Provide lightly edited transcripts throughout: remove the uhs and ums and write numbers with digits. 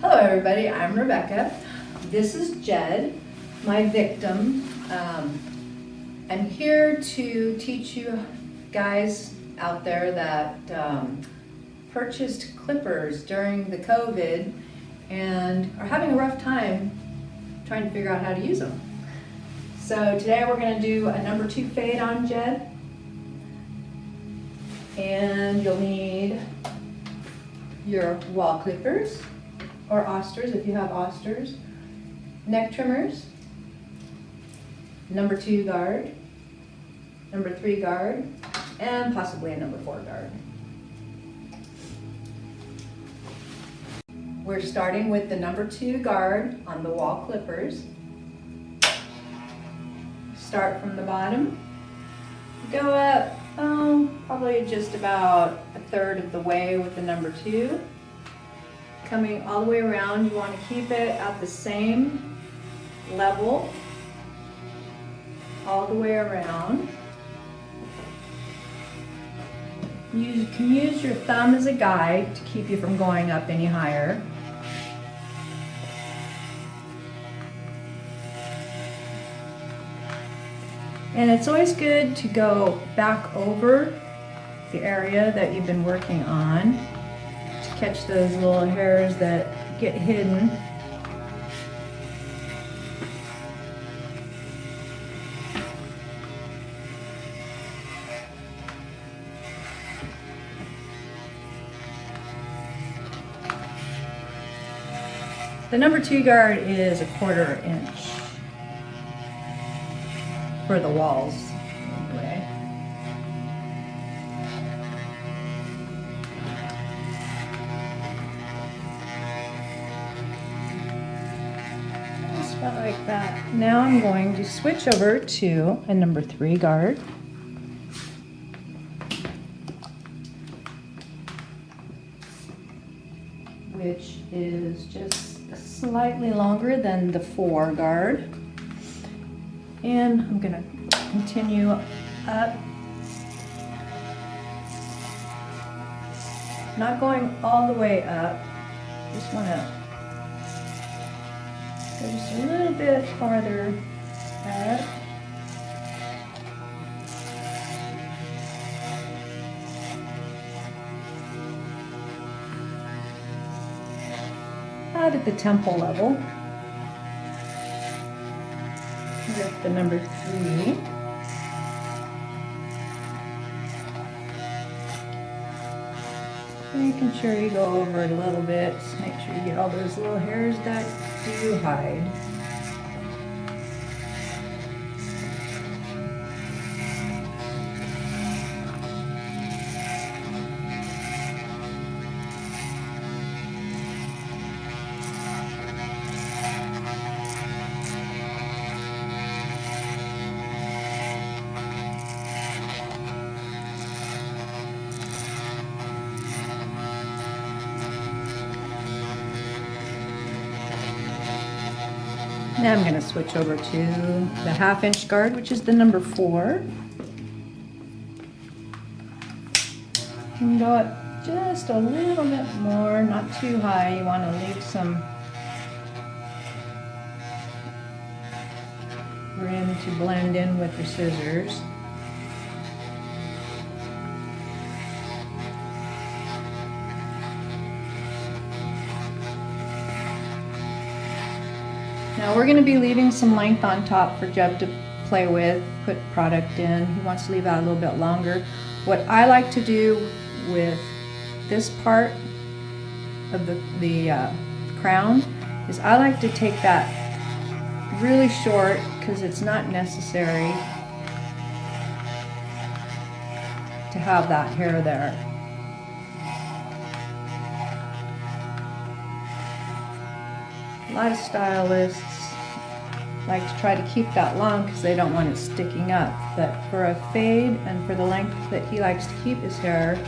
Hello everybody, I'm Rebecca. This is Jed, my victim. I'm here to teach you guys out there that purchased clippers during the COVID and are having a rough time trying to figure out how to use them. So today we're going to do a number 2 fade on Jed. And you'll need your wall clippers, or Osters if you have Osters, neck trimmers, number 2 guard, number 3 guard, and possibly a number 4 guard. We're starting with the number 2 guard on the wall clippers. Start from the bottom, go up, probably just about a third of the way with the number 2. Coming all the way around, you want to keep it at the same level all the way around. You can use your thumb as a guide to keep you from going up any higher. And it's always good to go back over the area that you've been working on to catch those little hairs that get hidden. The number 2 guard is a 1/4 inch for the walls anyway. Just about like that. Now I'm going to switch over to a number 3 guard. Which is just slightly longer than the 4 guard. And I'm going to continue up. Not going all the way up. Just want to go just a little bit farther up. Out at the temple level. With the number 3. Making sure you go over it a little bit. Just make sure you get all those little hairs that do hide. Now I'm going to switch over to the 1/2 inch guard, which is the number 4. And go up just a little bit more, not too high. You want to leave some room to blend in with your scissors. Now we're going to be leaving some length on top for Jeb to play with, put product in. He wants to leave out a little bit longer. What I like to do with this part of the crown is I like to take that really short because it's not necessary to have that hair there. A lot of stylists like to try to keep that long because they don't want it sticking up. But for a fade and for the length that he likes to keep his hair,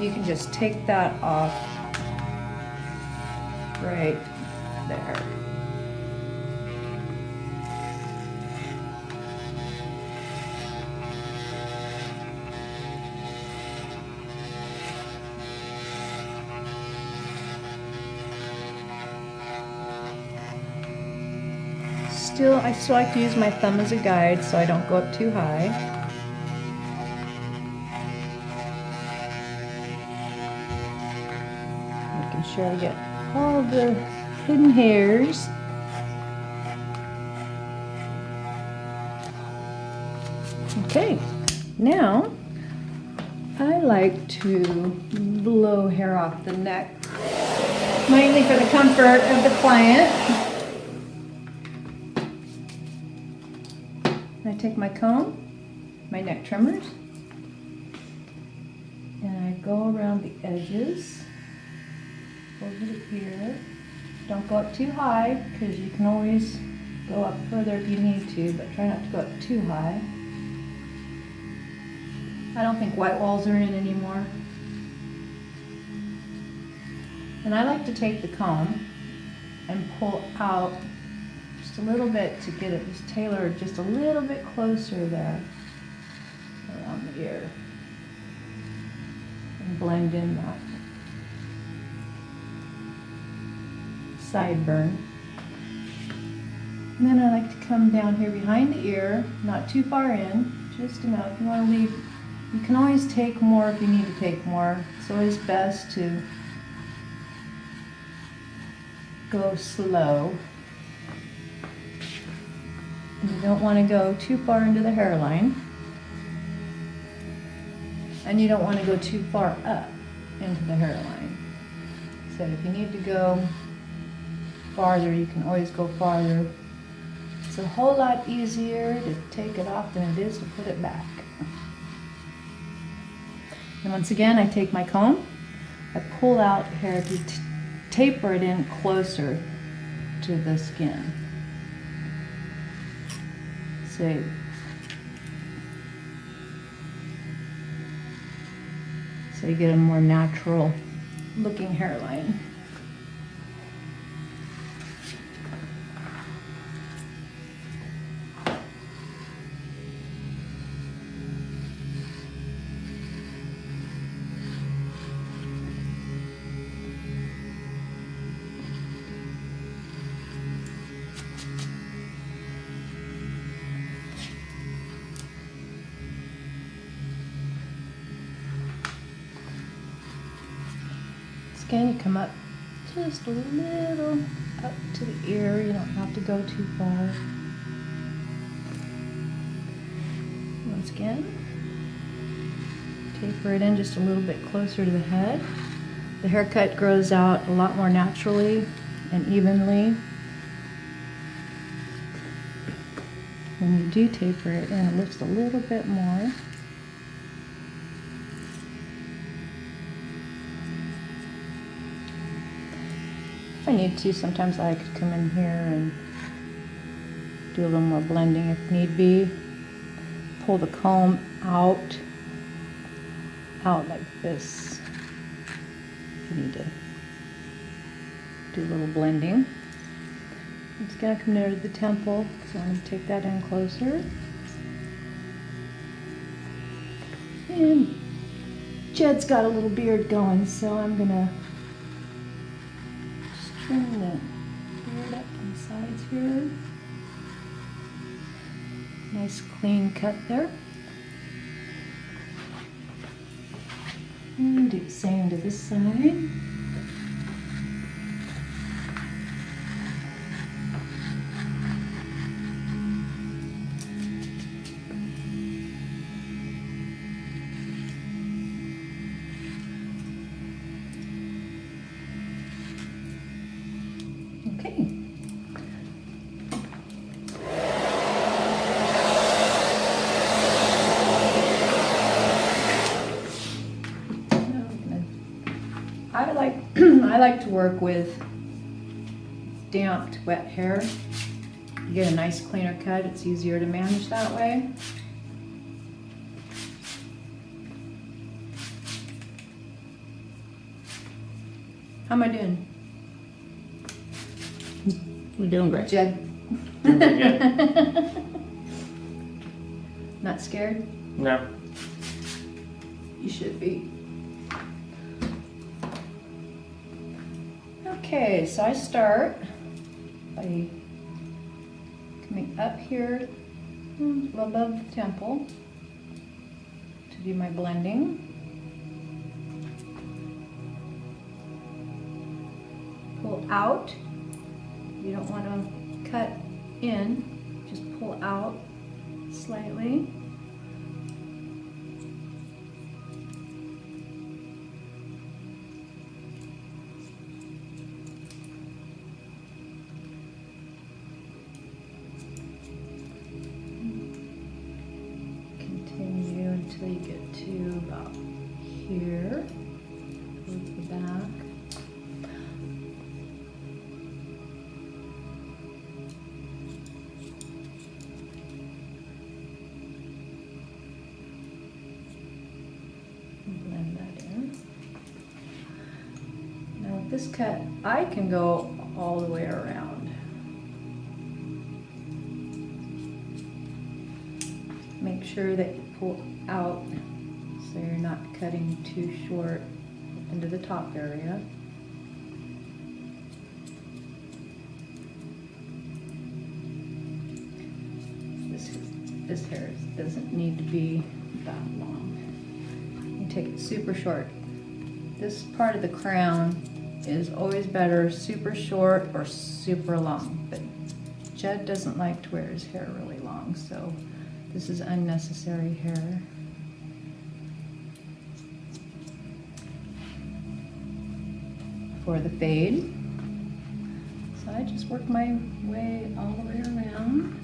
you can just take that off right there. I still like to use my thumb as a guide so I don't go up too high. Making sure I get all the hidden hairs. Okay, now I like to blow hair off the neck, mainly for the comfort of the client. I take my comb, my neck trimmers, and I go around the edges, over the ear. Don't go up too high, because you can always go up further if you need to, but try not to go up too high. I don't think white walls are in anymore. And I like to take the comb and pull out just a little bit to get it just tailored just a little bit closer there around the ear. And blend in that sideburn. And then I like to come down here behind the ear, not too far in, just enough. You want to leave. You can always take more if you need to take more. It's always best to go slow. You don't want to go too far into the hairline. And you don't want to go too far up into the hairline. So if you need to go farther, you can always go farther. It's a whole lot easier to take it off than it is to put it back. And once again, I take my comb, I pull out hair to taper it in closer to the skin. So you get a more natural looking hairline. Again, you come up just a little up to the ear. You don't have to go too far. Once again, taper it in just a little bit closer to the head. The haircut grows out a lot more naturally and evenly when you do taper it in. It lifts a little bit more. If I need to, sometimes I could come in here and do a little more blending if need be. Pull the comb out like this. If you need to do a little blending. It's going to come near to the temple, so I'm going to take that in closer. And Jed's got a little beard going, so I'm going to trim the beard up on the sides here. Nice clean cut there. And do the same to this side. I like to work with damped, wet hair. You get a nice cleaner cut. It's easier to manage that way. How am I doing? We're doing great. Jed? Doing pretty good. Not scared? No. You should be. Okay, so I start by coming coming up here above the temple to do my blending. Pull out. You don't want to cut in, just pull out slightly. Continue until you get to about here, towards the back. Blend that in. Now with this cut, I can go all the way around. Make sure that you pull out so you're not cutting too short into the top area. This hair doesn't need to be that long. You take it super short. This part of the crown is always better super short or super long, but Jed doesn't like to wear his hair really long, so this is unnecessary hair. For the fade, so I just work my way all the way around.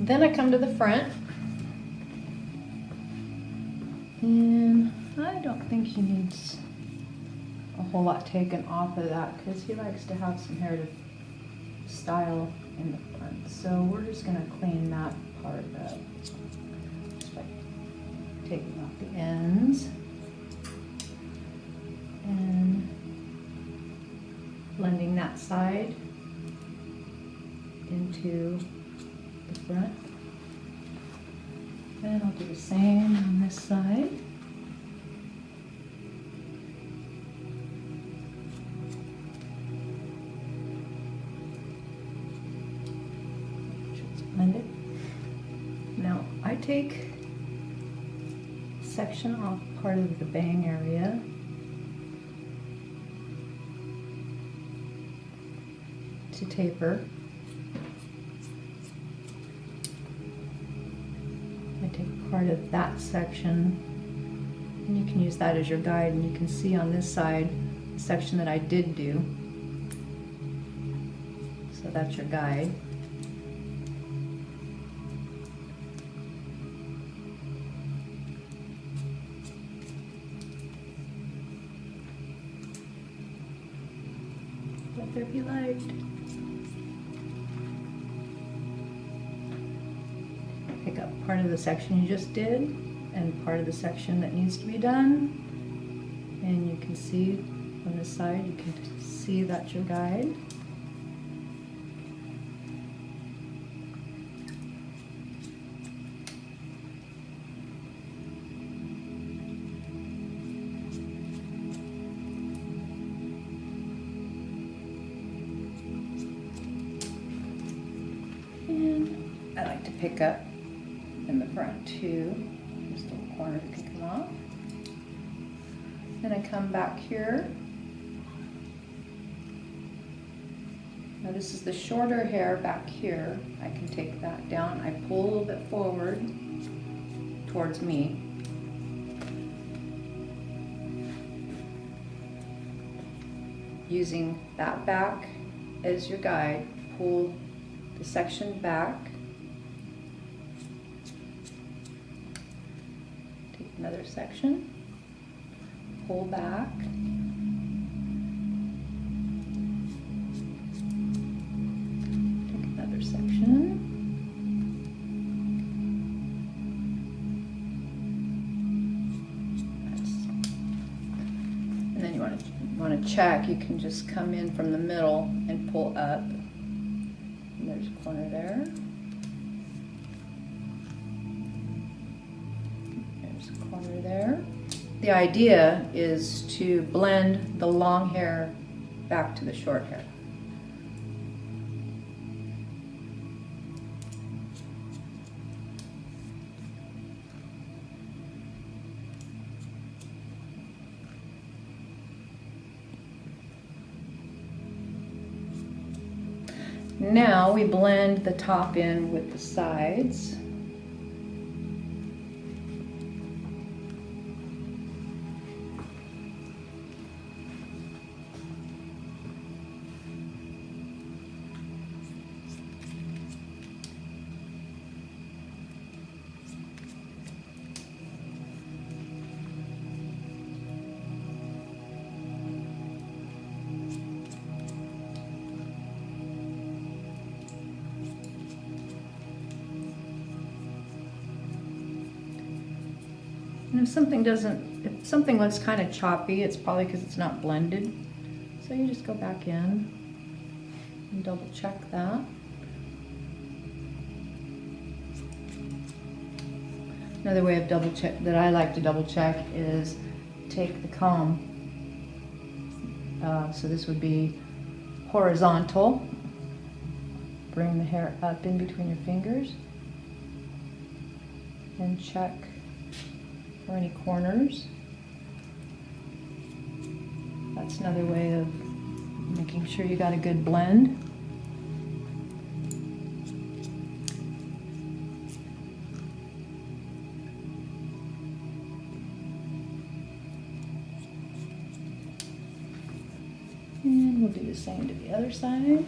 Then I come to the front, and I don't think he needs a whole lot taken off of that because he likes to have some hair to style in the front. So we're just going to clean that part up just by taking off the ends and blending that side into the front. And I'll do the same on this side. Just blend it. Now I take section off part of the bang area. To taper. I take part of that section, and you can use that as your guide, and you can see on this side the section that I did do. So that's your guide. Let there be light. Pick up part of the section you just did and part of the section that needs to be done, and you can see on this side, you can see that's your guide. And I like to pick up in the front too, just a little corner that can come off. Then I come back here. Now this is the shorter hair back here. I can take that down. I pull a little bit forward towards me. Using that back as your guide, pull the section back. Take another section, pull back. Take another section. check, you can just come in from the middle and pull up. And there's a corner there. There's a corner there. The idea is to blend the long hair back to the short hair. Now we blend the top in with the sides. And if something looks kind of choppy, it's probably because it's not blended. So you just go back in and double check that. Another way of double check that I like to double check is take the comb. So this would be horizontal. Bring the hair up in between your fingers and check for any corners. That's another way of making sure you got a good blend. And we'll do the same to the other side.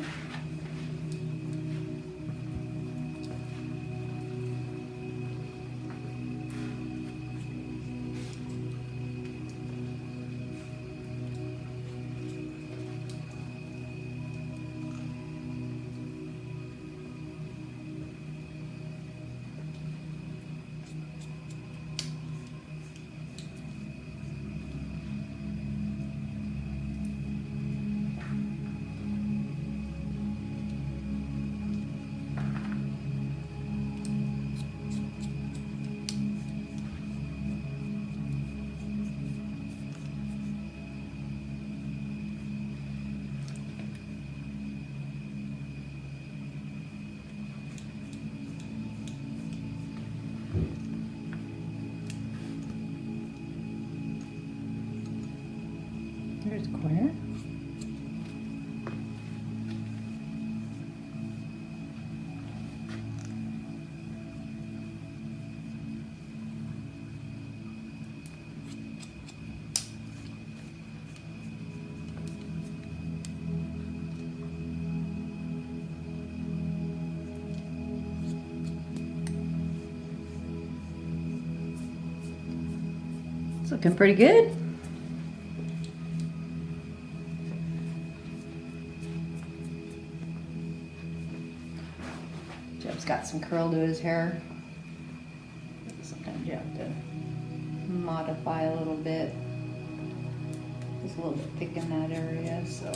There's a corner. It's looking pretty good. Jeb's got some curl to his hair. Sometimes you have to modify a little bit. It's a little bit thick in that area, so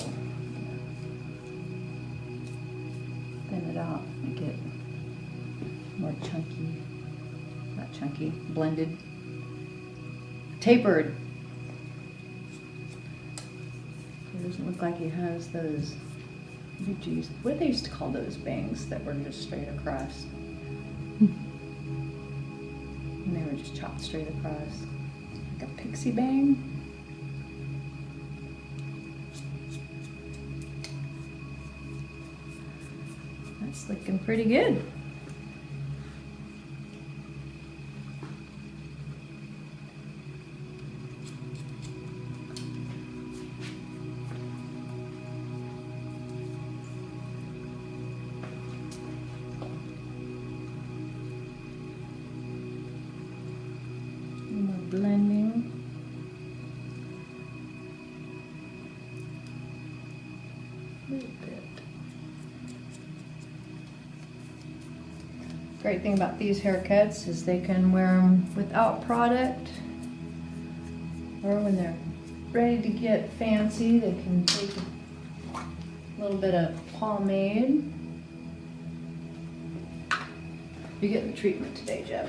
thin it out, make it more chunky. Not chunky, blended. Tapered. It doesn't look like he has those. What they used to call those bangs that were just straight across. And they were just chopped straight across. Like a pixie bang. That's looking pretty good. Blending. A little bit. Great thing about these haircuts is they can wear them without product or when they're ready to get fancy, they can take a little bit of pomade. You're getting the treatment today, Jeb.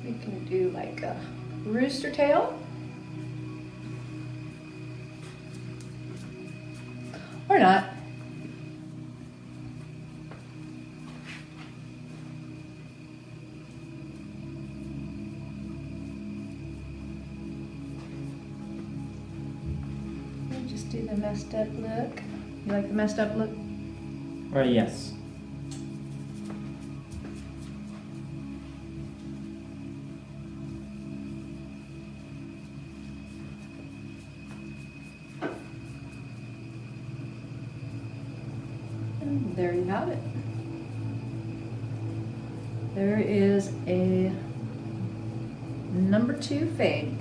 We can do like a rooster tail. Or not. We'll just do the messed up look. You like the messed up look? Yes. And there you have it. There is a number 2 fade.